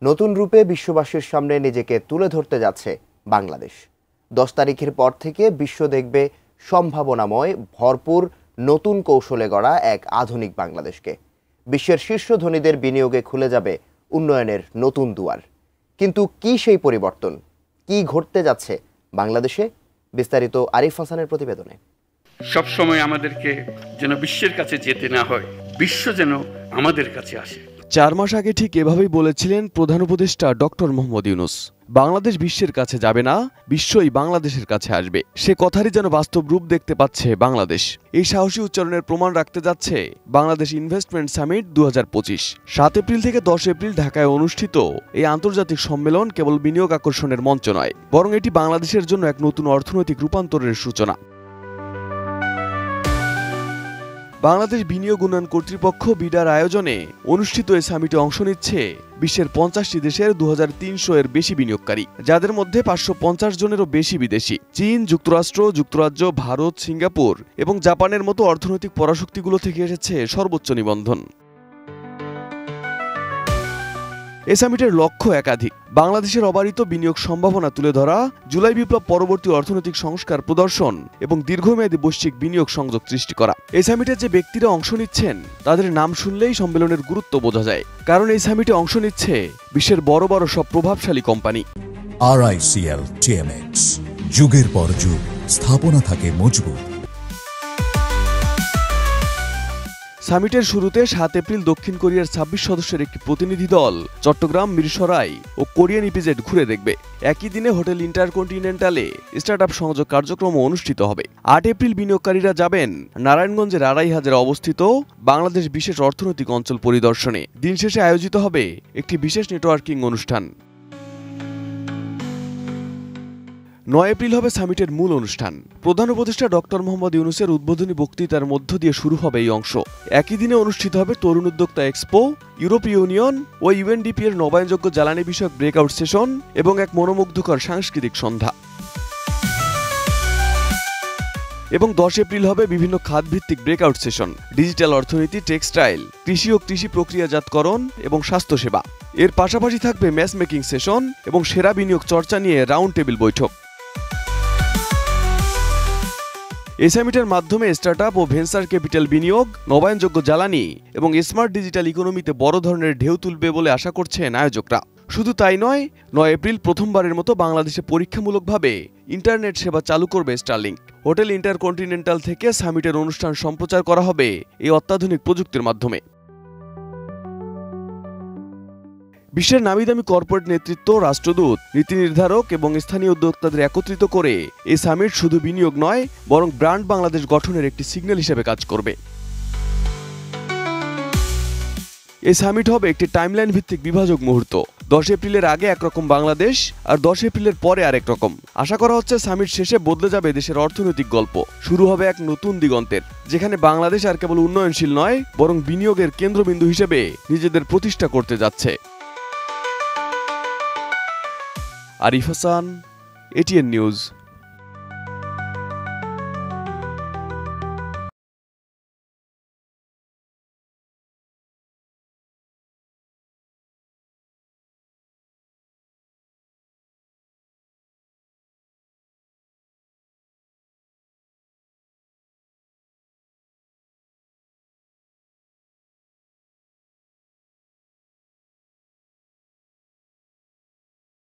নতুন রূপে বিশ্ববাসীর সামনে নিজেকে তুলে ধরতে যাচ্ছে বাংলাদেশ। 10 তারিখের পর থেকে বিশ্ব দেখবে সম্ভাবনাময় ভরপুর নতুন কৌশলে গড়া এক আধুনিক বাংলাদেশকে। বিশ্বের শীর্ষ ধনীদের বিনিয়োগে খুলে যাবে উন্নয়নের নতুন দুয়ার। কিন্তু কি সেই পরিবর্তন, কি ঘটতে যাচ্ছে বাংলাদেশে? বিস্তারিত আরিফ হাসানের প্রতিবেদনে। সবসময় আমাদেরকে যেন বিশ্বের কাছে যেতে না হয়, বিশ্ব যেন আমাদের কাছে আসে। 4 মাস আগে ঠিক এভাবেই বলেছিলেন প্রধান উপদেষ্টা ডক্টর মোহাম্মদ ইউনূস। বাংলাদেশ বিশ্বের কাছে যাবে না, বিশ্বই বাংলাদেশের কাছে আসবে। সে কথারই যেন বাস্তব রূপ দেখতে পাচ্ছে বাংলাদেশ। এই সাহসী উচ্চারণের প্রমাণ রাখতে যাচ্ছে বাংলাদেশ ইনভেস্টমেন্ট সামিট 2025। 7 এপ্রিল থেকে 10 এপ্রিল ঢাকায় অনুষ্ঠিত এই আন্তর্জাতিক সম্মেলন কেবল বিনিয়োগ আকর্ষণের মঞ্চ নয়, বরং এটি বাংলাদেশের জন্য এক নতুন অর্থনৈতিক রূপান্তরের সূচনা। বাংলাদেশ বিনিয়োগ উন্নয়ন কর্তৃপক্ষ বিডার আয়োজনে অনুষ্ঠিত এই সামিটে অংশ নিচ্ছে বিশ্বের 50টি দেশের 2300 এর বেশি বিনিয়োগকারী, যাদের মধ্যে 550 জনেরও বেশি বিদেশি। চীন, যুক্তরাষ্ট্র, যুক্তরাজ্য, ভারত, সিঙ্গাপুর এবং জাপানের মতো অর্থনৈতিক পরাশক্তিগুলো থেকে এসেছে সর্বোচ্চ নিবন্ধন। এ সামিটের লক্ষ্য একাধিক। বাংলাদেশের অবারিত বিনিয়োগ সম্ভাবনা তুলে ধরা, জুলাই বিপ্লব পরবর্তী অর্থনৈতিক সংস্কার প্রদর্শন এবং দীর্ঘমেয়াদী বৈশ্বিক বিনিয়োগ সংযোগ সৃষ্টি করা। এই সামিটে যে ব্যক্তিরা অংশ নিচ্ছেন তাদের নাম শুনলেই সম্মেলনের গুরুত্ব বোঝা যায়, কারণ এই সামিটে অংশ নিচ্ছে বিশ্বের বড় বড় সব প্রভাবশালী কোম্পানি। RICL TMX, যুগের পর যুগ স্থাপনা থাকে মজবুত। সামিটের শুরুতে 7 এপ্রিল দক্ষিণ কোরিয়ার 26 সদস্যের একটি প্রতিনিধি দল চট্টগ্রাম, মিরসরাই ও কোরিয়ান ইপিজেড ঘুরে দেখবে। একই দিনে হোটেল ইন্টারকন্টিনেন্টালে স্টার্টআপ সংযোগ কার্যক্রমও অনুষ্ঠিত হবে। 8 এপ্রিল বিনিয়োগকারীরা যাবেন নারায়ণগঞ্জের আড়াইহাজারে অবস্থিত বাংলাদেশ বিশেষ অর্থনৈতিক অঞ্চল পরিদর্শনে। দিন শেষে আয়োজিত হবে একটি বিশেষ নেটওয়ার্কিং অনুষ্ঠান। 9 এপ্রিল হবে সামিটের মূল অনুষ্ঠান। প্রধান উপদেষ্টা ডক্টর মোহাম্মদ ইউনূসের উদ্বোধনী বক্তৃতার মধ্য দিয়ে শুরু হবে এই অংশ। একই দিনে অনুষ্ঠিত হবে তরুণ উদ্যোক্তা এক্সপো, ইউরোপীয় ইউনিয়ন ও ইউএনডিপি এর নবায়নযোগ্য জ্বালানি বিষয়ক ব্রেকআউট সেশন এবং এক মনোমুগ্ধকর সাংস্কৃতিক সন্ধ্যা। এবং 10 এপ্রিল হবে বিভিন্ন খাতভিত্তিক ব্রেকআউট সেশন, ডিজিটাল অর্থনীতি, টেক্সটাইল, কৃষি ও কৃষি প্রক্রিয়াজাতকরণ এবং স্বাস্থ্যসেবা। এর পাশাপাশি থাকবে ম্যাচ মেকিং সেশন এবং সেরা বিনিয়োগ চর্চা নিয়ে রাউন্ড টেবিল বৈঠক। এই সামিটের মাধ্যমে স্টার্টআপ ও ভেঞ্চার ক্যাপিটাল বিনিয়োগ, নবায়নযোগ্য জ্বালানি এবং স্মার্ট ডিজিটাল ইকোনমিতে বড় ধরনের ঢেউ তুলবে বলে আশা করছেন আয়োজকরা। শুধু তাই নয়, 9 এপ্রিল প্রথমবারের মতো বাংলাদেশে পরীক্ষামূলকভাবে ইন্টারনেট সেবা চালু করবে স্টারলিংক। হোটেল ইন্টারকন্টিনেন্টাল থেকে সামিটের অনুষ্ঠান সম্প্রচার করা হবে এই অত্যাধুনিক প্রযুক্তির মাধ্যমে। বিশ্বের নামিদামি কর্পোরেট নেতৃত্ব, রাষ্ট্রদূত, নীতি নির্ধারক এবং স্থানীয় উদ্যোক্তাদের একত্রিত করে এই সামিট শুধু বিনিয়োগ নয়, বরং ব্র্যান্ড বাংলাদেশ গঠনের একটি সিগন্যাল হিসেবে কাজ করবে। এই সামিট হবে একটি টাইমলাইন ভিত্তিক বিভাজক মুহূর্ত। 10 এপ্রিলের আগে একরকম বাংলাদেশ আর 10 এপ্রিলের পরে আরেক রকম। আশা করা হচ্ছে সামিট শেষে বদলে যাবে দেশের অর্থনৈতিক গল্প। শুরু হবে এক নতুন দিগন্তের, যেখানে বাংলাদেশ আর কেবল উন্নয়নশীল নয়, বরং বিনিয়োগের কেন্দ্রবিন্দু হিসেবে নিজেদের প্রতিষ্ঠা করতে যাচ্ছে। Arif Hasan, ATN news.